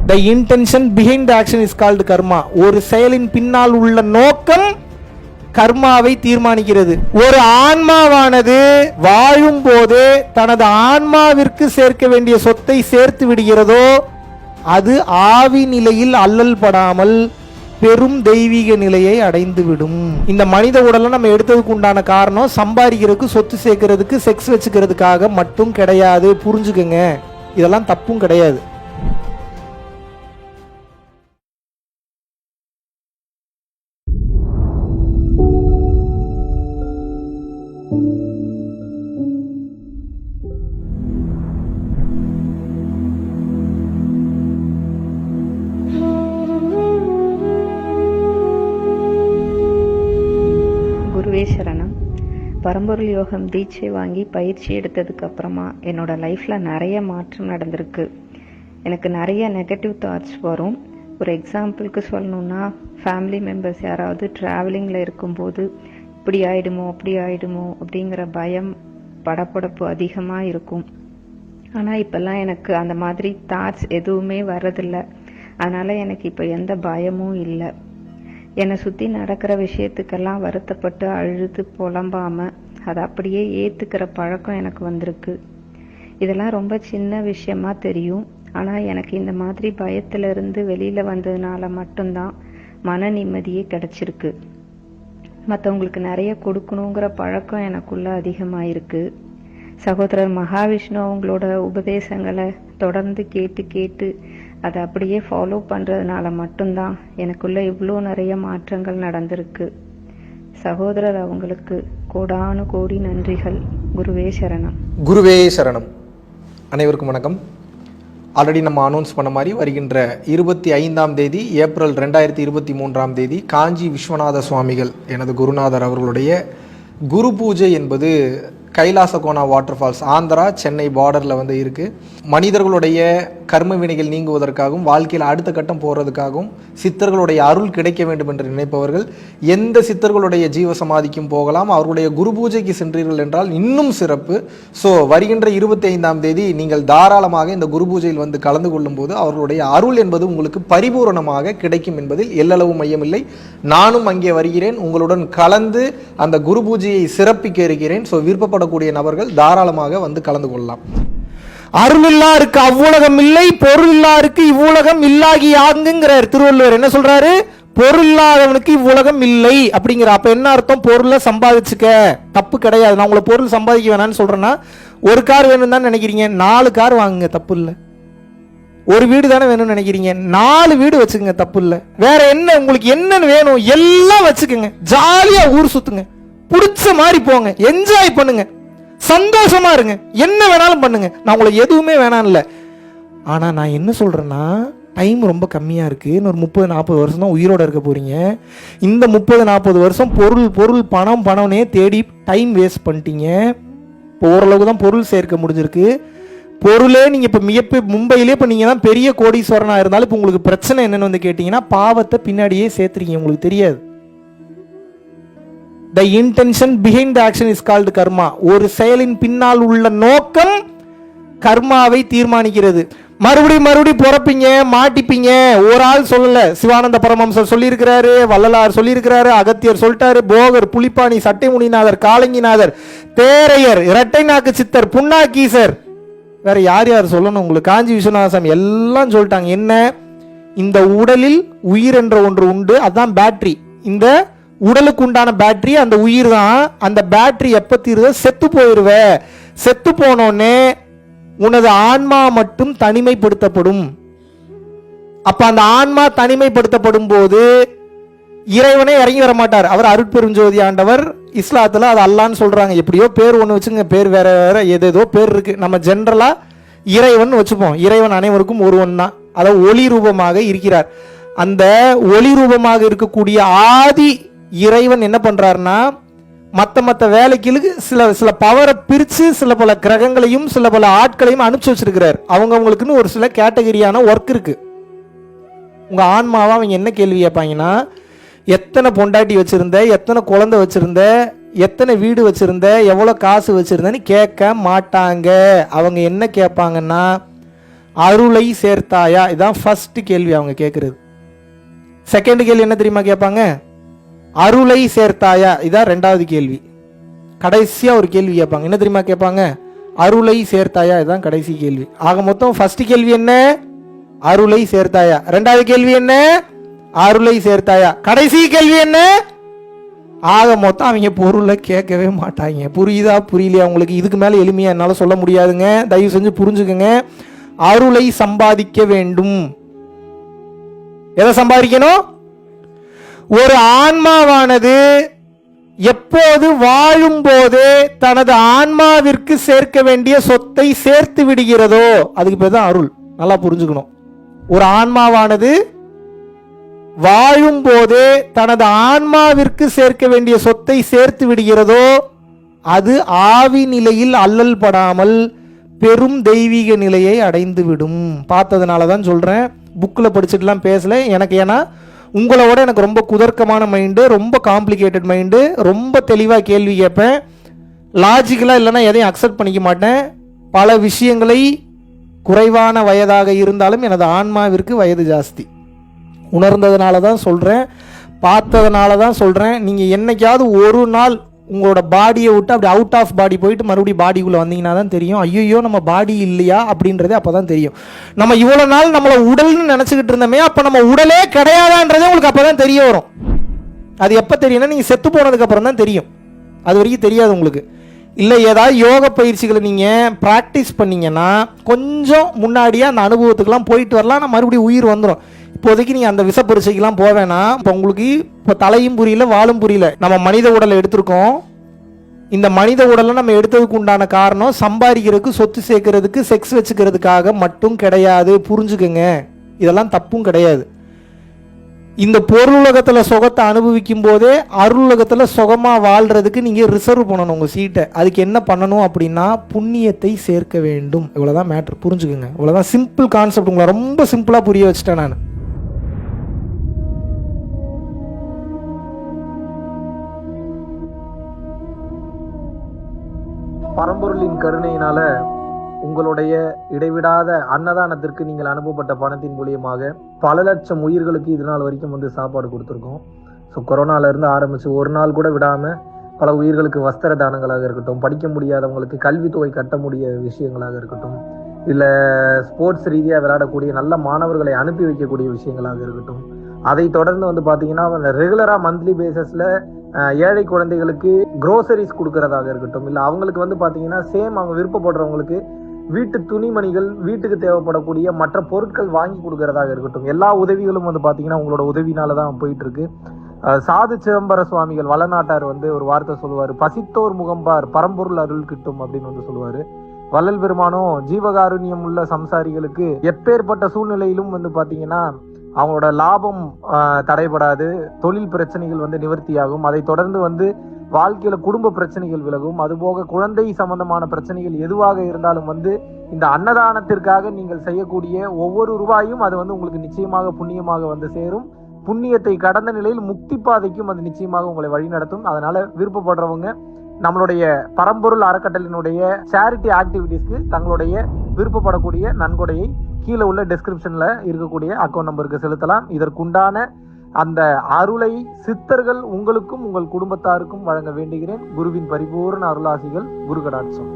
The intention behind the action is called karma. ஒரு செயலின் பின்னால் உள்ள நோக்கம் கர்மாவை தீர்மானிக்கிறது. ஒரு ஆன்மாவானது வாழும் போது தனது ஆன்மாவிற்கு சேர்க்க வேண்டிய சொத்தை சேர்த்து விடுகிறதோ அது ஆவி நிலையில் அல்லல் படாமல் பெரும் தெய்வீக நிலையை அடைந்து விடும். இந்த மனித உடலை நம்ம எடுத்ததுக்கு உண்டான காரணம் சம்பாதிக்கிறதுக்கு, சொத்து சேர்க்கறதுக்கு, செக்ஸ் வச்சுக்கிறதுக்காக மட்டும் கிடையாது. புரிஞ்சுக்கங்க, இதெல்லாம் தப்பும் கிடையாது. சரணம். பரம்பொருள் யோகம் தீட்சை வாங்கி பயிற்சி எடுத்ததுக்கு அப்புறமா என்னோட லைஃப்ல நிறைய மாற்றம் நடந்திருக்கு. எனக்கு நிறைய நெகட்டிவ் தாட்ஸ் வரும். ஒரு எக்ஸாம்பிளுக்கு சொல்லணும்னா, ஃபேமிலி மெம்பர்ஸ் யாராவது ட்ராவலிங்கில் இருக்கும்போது இப்படி ஆயிடுமோ அப்படி ஆயிடுமோ அப்படிங்கிற பயம், படப்படப்பு அதிகமாக இருக்கும். ஆனால் இப்போல்லாம் எனக்கு அந்த மாதிரி தாட்ஸ் எதுவுமே வர்றதில்லை. அதனால் எனக்கு இப்போ எந்த பயமும் இல்லை. என்னை சுற்றி நடக்கிற விஷயத்துக்கெல்லாம் வருத்தப்பட்டு அழுது புலம்பாமல் அதை அப்படியே ஏற்றுக்கிற பழக்கம் எனக்கு வந்திருக்கு. இதெல்லாம் ரொம்ப சின்ன விஷயமா தெரியும். ஆனால் எனக்கு இந்த மாதிரி பயத்திலிருந்து வெளியில் வந்ததுனால மட்டும்தான் மன நிம்மதியே கிடச்சிருக்கு. மற்றவங்களுக்கு நிறைய கொடுக்கணுங்கிற பழக்கம் எனக்குள்ள அதிகமாயிருக்கு. சகோதரர் மகாவிஷ்ணு அவங்களோட உபதேசங்களை தொடர்ந்து கேட்டு கேட்டு அதை அப்படியே ஃபாலோ பண்ணுறதுனால மட்டும்தான் எனக்குள்ள இவ்வளோ நிறைய மாற்றங்கள் நடந்திருக்கு. சகோதரர் அவங்களுக்கு கோடானு கோடி நன்றிகள். குருவே சரணம். குருவே சரணம். அனைவருக்கும் வணக்கம். ஆல்ரெடி நம்ம அனௌன்ஸ் பண்ண மாதிரி வருகின்ற 25ஆம் தேதி ஏப்ரல் 2023ஆம் தேதி காஞ்சி விஸ்வநாத சுவாமிகள் எனது குருநாதர் அவர்களுடைய குரு பூஜை என்பது கைலாசகோனா வாட்டர் ஃபால்ஸ், ஆந்திரா சென்னை பார்டரில் இருக்குது. மனிதர்களுடைய கர்ம வினைகள் நீங்குவதற்காகவும் வாழ்க்கையில் அடுத்த கட்டம் போகிறதுக்காகவும் சித்தர்களுடைய அருள் கிடைக்க வேண்டும் என்று நினைப்பவர்கள் எந்த சித்தர்களுடைய ஜீவ சமாதிக்கும் போகலாம். அவர்களுடைய குரு பூஜைக்கு சென்றீர்கள் என்றால் இன்னும் சிறப்பு. ஸோ வருகின்ற 25ஆம் தேதி நீங்கள் தாராளமாக இந்த குரு பூஜையில் கலந்து கொள்ளும் போது அவர்களுடைய அருள் என்பது உங்களுக்கு பரிபூரணமாக கிடைக்கும் என்பதில் எல்லளவு மையமில்லை. நானும் அங்கே வருகிறேன், உங்களுடன் கலந்து அந்த குரு பூஜையை சிறப்பிக்க இருக்கிறேன். ஸோ விருப்பப்படக்கூடிய நபர்கள் தாராளமாக கலந்து கொள்ளலாம். அருளில்லாருக்கு அவ்வுலகம் இல்லை, பொருள் இல்லாருக்கு இவ்வுலகம் இல்லாகி ஆகுங்கிறார் திருவள்ளுவர். என்ன சொல்றாரு? பொருள் இல்லாதவனுக்கு இவ்வுலகம் இல்லை அப்படிங்கிற. அப்ப என்ன அர்த்தம்? பொருளை சம்பாதிச்சுக்க, தப்பு கிடையாது. நான் உங்களை பொருள் சம்பாதிக்க வேணான்னு சொல்றேன்னா, ஒரு கார் வேணும் தான் நினைக்கிறீங்க, 4 கார் வாங்குங்க, தப்பு இல்லை. ஒரு வீடு தானே வேணும்னு நினைக்கிறீங்க, 4 வீடு வச்சுக்கோங்க, தப்பு இல்லை. வேற என்ன உங்களுக்கு என்னன்னு வேணும் எல்லாம் வச்சுக்கோங்க. ஜாலியா ஊர் சுத்துங்க, பிடிச்ச மாதிரி போங்க, என்ஜாய் பண்ணுங்க, சந்தோஷமா இருங்க, என்ன வேணாலும் பண்ணுங்க. நான் உங்களை எதுவுமே வேணாம் இல்லை. ஆனா நான் என்ன சொல்றேன்னா, டைம் ரொம்ப கம்மியா இருக்கு. இன்னொரு 30-40 வருஷம் தான் உயிரோட இருக்க போறீங்க. இந்த 30-40 வருஷம் பொருள் பணம்னே தேடி டைம் வேஸ்ட் பண்ணிட்டீங்க. இப்போ ஓரளவுக்கு தான் பொருள் சேர்க்க முடிஞ்சிருக்கு. பொருளே நீங்க இப்ப மும்பையிலே இப்ப நீங்க தான் பெரிய கோடீஸ்வரனா இருந்தாலும் இப்ப உங்களுக்கு பிரச்சனை என்னன்னு கேட்டீங்கன்னா, பாவத்தை பின்னாடியே சேர்த்துறீங்க, உங்களுக்கு தெரியாது. The intention behind the action is called karma. ஒரு செயலின் பின்னால் உள்ள நோக்கம் கர்மாவை தீர்மானிக்கிறது. மறுபடியும் பிறப்பீங்க, மாட்டிப்பீங்க. ஒரு ஆள் சொல்லல, சிவானந்த பரமஹம்சர் சொல்லியிருக்கிறாரு, வள்ளலார் சொல்லியிருக்கிறாரு, அகத்தியர் சொல்லிட்டாரு, போகர், புலிப்பாணி, சட்டைமுனிநாதர், காலங்கிநாதர், தேரையர், இரட்டை நாக்கு சித்தர், புன்னாக்கீசர், வேற யார் யார் சொல்லணும் உங்களுக்கு? காஞ்சி விஸ்வநாதசாமி எல்லாம் சொல்லிட்டாங்க. என்ன? இந்த உடலில் உயிர் என்ற ஒன்று உண்டு, அதுதான் பேட்டரி. இந்த உடலுக்கு உண்டான பேட்டரி அந்த உயிர் தான். அந்த பேட்டரி எப்ப தீருதோ செத்து போயிருவ. செத்து போனோன்னே உனது ஆன்மா மட்டும் தனிமைப்படுத்தப்படும். அப்ப அந்த ஆன்மா தனிமைப்படுத்தப்படும் போது இறைவனே இறங்கி வர மாட்டார். அவர் அருட்பெருஞ்சோதி ஆண்டவர். இஸ்லாத்துல அது அல்லான்னு சொல்றாங்க. எப்படியோ பேர் ஒன்று வச்சுங்க, பேர் வேற வேற ஏதேதோ பேர் இருக்கு. நம்ம ஜென்ரலா இறைவன் வச்சுப்போம். இறைவன் அனைவருக்கும் ஒருவன் தான். அதாவது ஒளி ரூபமாக இருக்கிறார். அந்த ஒளி ரூபமாக இருக்கக்கூடிய ஆதி இறைவன் என்ன பண்றாருன்னா, மற்ற வேலைக்கு சில பவரை பிரிச்சு சில பல கிரகங்களையும் சில பல ஆட்களையும் அனுப்பிச்சு வச்சிருக்கிறார். அவங்களுக்குன்னு ஒரு சில கேட்டகரியான ஒர்க் இருக்கு. உங்க ஆன்மாவா அவங்க என்ன கேள்வி கேட்பாங்கன்னா, எத்தனை பொண்டாட்டி வச்சிருந்த, எத்தனை குழந்தை வச்சிருந்த, எத்தனை வீடு வச்சிருந்த, எவ்வளோ காசு வச்சிருந்தேன்னு கேட்க மாட்டாங்க. அவங்க என்ன கேட்பாங்கன்னா, அருளை சேர்த்தாயா? இதான் ஃபர்ஸ்ட் கேள்வி அவங்க கேட்கறது. செகண்ட் கேள்வி என்ன தெரியுமா கேட்பாங்க? அருளை சேர்த்தாயா? இதான் ரெண்டாவது கேள்வி. கடைசியா ஒரு கேள்வி கேட்பாங்க. என்ன தெரியுமா கேட்பாங்க? அருளை சேர்த்தாயா? இதுதான் கடைசி கேள்வி. ஆக மொத்தம் ஃபர்ஸ்ட் கேள்வி என்ன? அருளை சேர்த்தாயா. ரெண்டாவது கேள்வி என்ன? அருளை சேர்த்தாயா. கடைசி கேள்வி என்ன? ஆக மொத்தம் அவங்க பொருளை கேட்கவே மாட்டாங்க. புரியுதா புரியலையா உங்களுக்கு? இதுக்கு மேல எளிமையா என்னால சொல்ல முடியாதுங்க. தயவு செஞ்சு புரிஞ்சுக்கங்க. அருளை சம்பாதிக்க வேண்டும். எதை சம்பாதிக்கணும்? ஒரு ஆன்மாவானது எப்போது வாழும் போது தனது ஆன்மாவிற்கு சேர்க்க வேண்டிய சொத்தை சேர்த்து விடுகிறதோ அதுக்கு பேர் தான் அருள். நல்லா புரிஞ்சுக்கணும். ஒரு ஆன்மாவானது வாழும் போது தனது ஆன்மாவிற்கு சேர்க்க வேண்டிய சொத்தை சேர்த்து விடுகிறதோ அது ஆவி நிலையில் அல்லல் படாமல் பெரும் தெய்வீக நிலையை அடைந்து விடும். பார்த்ததுனால தான் சொல்றேன். புக்கில் படிச்சுட்டுலாம் பேசல. எனக்கு ஏன்னா உங்களோட எனக்கு ரொம்ப குதர்க்கமான மைண்டு, ரொம்ப காம்ப்ளிகேட்டட் மைண்டு, ரொம்ப தெளிவாக கேள்வி கேட்பேன். லாஜிக்கலாக இல்லைன்னா எதையும் அக்செப்ட் பண்ணிக்க மாட்டேன். பல விஷயங்களை குறைவான வயதாக இருந்தாலும் எனது ஆன்மாவிற்கு வயது ஜாஸ்தி. உணர்ந்ததுனால தான் சொல்கிறேன், பார்த்ததுனால தான் சொல்கிறேன். நீங்கள் என்னைக்காவது ஒரு நாள் உங்களோட பாடியை விட்டு அப்படி அவுட் ஆஃப் பாடி போயிட்டு மறுபடியும் பாடிக்குள்ளே வந்தீங்கன்னா தான் தெரியும், ஐயோ நம்ம பாடி இல்லையா அப்படின்றதே அப்போ தான் தெரியும். நம்ம இவ்வளோ நாள் நம்மளை உடல்னு நினச்சிக்கிட்டு இருந்தோமே, அப்போ நம்ம உடலே கிடையாதான்றதே உங்களுக்கு அப்போ தான் தெரிய வரும். அது எப்போ தெரியும்னா நீங்கள் செத்து போனதுக்கப்புறம் தான் தெரியும். அது வரைக்கும் தெரியாது உங்களுக்கு. இல்லை ஏதாவது யோக பயிற்சிகளை நீங்கள் ப்ராக்டிஸ் பண்ணிங்கன்னா கொஞ்சம் முன்னாடியே அந்த அனுபவத்துக்கெலாம் போயிட்டு வரலாம். நான் மறுபடியும் உயிர் வந்துடும். இப்போதைக்கு நீங்கள் அந்த விஷ பரீட்சைக்கெல்லாம் போவேன்னா இப்போ உங்களுக்கு இப்போ தலையும் புரியல வாழும் புரியல. நம்ம மனித உடலை எடுத்திருக்கோம். இந்த மனித உடலை நம்ம எடுத்ததுக்கு உண்டான காரணம் சம்பாதிக்கிறதுக்கு, சொத்து சேர்க்கறதுக்கு, செக்ஸ் வச்சுக்கிறதுக்காக மட்டும் கிடையாது. புரிஞ்சுக்குங்க, இதெல்லாம் தப்பும் கிடையாது. இந்த பொருளுலகத்தில் சுகத்தை அனுபவிக்கும் போதே அருளுலகத்தில் சுகமாக வாழ்கிறதுக்கு நீங்கள் ரிசர்வ் பண்ணணும் உங்கள் சீட்டை. அதுக்கு என்ன பண்ணணும் அப்படின்னா புண்ணியத்தை சேர்க்க வேண்டும். இவ்வளோதான் மேட்ரு. புரிஞ்சுக்குங்க. இவ்வளோதான் சிம்பிள் கான்செப்ட். உங்களை ரொம்ப சிம்பிளாக புரிய வச்சுட்டேன் நான். பரம்பொருளின் கருணையினால உங்களுடைய இடைவிடாத அன்னதானத்திற்கு நீங்கள் அனுப்பப்பட்ட பணத்தின் மூலியமாக பல லட்சம் உயிர்களுக்கு இது நாள் வரைக்கும் சாப்பாடு கொடுத்துருக்கோம். ஸோ கொரோனாலேருந்து ஆரம்பித்து ஒரு நாள் கூட விடாமல் பல உயிர்களுக்கு வஸ்திர தானங்களாக இருக்கட்டும், படிக்க முடியாதவங்களுக்கு கல்வித்தொகை கட்ட முடிய விஷயங்களாக இருக்கட்டும், இல்லை ஸ்போர்ட்ஸ் ரீதியாக விளையாடக்கூடிய நல்ல மாணவர்களை அனுப்பி வைக்கக்கூடிய விஷயங்களாக இருக்கட்டும், அதை தொடர்ந்து பார்த்தீங்கன்னா ரெகுலராக மந்த்லி பேசிஸில் ஏழை குழந்தைகளுக்கு க்ரோசரிஸ் கொடுக்கறதாக இருக்கட்டும், இல்லை அவங்களுக்கு பார்த்தீங்கன்னா சேம் அவங்க விருப்பப்படுறவங்களுக்கு வீட்டு துணிமணிகள், வீட்டுக்கு தேவைப்படக்கூடிய மற்ற பொருட்கள் வாங்கி கொடுக்கறதாக இருக்கட்டும், எல்லா உதவிகளும் பார்த்தீங்கன்னா உங்களோட உதவினால தான் போயிட்டு இருக்கு. சாது சிதம்பர சுவாமிகள் வளநாட்டார் ஒரு வார்த்தை சொல்லுவார், பசித்தோர் முகம்பார் பரம்பொருள் அருள் கிட்டும் அப்படின்னு சொல்லுவாரு. வள்ளல் பெருமானும் ஜீவகாருண்யம் உள்ள சம்சாரிகளுக்கு எப்பேற்பட்ட சூழ்நிலையிலும் பார்த்தீங்கன்னா அவங்களோட லாபம் தடைபடாது, தொழில் பிரச்சனைகள் நிவர்த்தியாகும், அதை தொடர்ந்து வாழ்க்கையில குடும்ப பிரச்சனைகள் விலகும், அதுபோக குழந்தை சம்பந்தமான பிரச்சனைகள் எதுவாக இருந்தாலும் இந்த அன்னதானத்திற்காக நீங்கள் செய்யக்கூடிய ஒவ்வொரு ரூபாயும் அது உங்களுக்கு நிச்சயமாக புண்ணியமாக சேரும். புண்ணியத்தை கடந்த நிலையில் முக்தி பாதைக்கும் அது நிச்சயமாக உங்களை வழிநடத்தும். அதனால விருப்பப்படுறவங்க நம்மளுடைய பரம்பொருள் அறக்கட்டளினுடைய சேரிட்டி ஆக்டிவிட்டீஸ்க்கு தங்களுடைய விருப்பப்படக்கூடிய நன்கொடையை கீழே உள்ள டிஸ்கிரிப்ஷன்ல இருக்கக்கூடிய அக்கௌண்ட் நம்பருக்கு செலுத்தலாம். இதற்குண்டான அந்த அருளை சித்தர்கள் உங்களுக்கும் உங்கள் குடும்பத்தாருக்கும் வழங்க வேண்டுகிறேன். குருவின் பரிபூர்ண அருளாசிகள். குரு கடாட்சம்.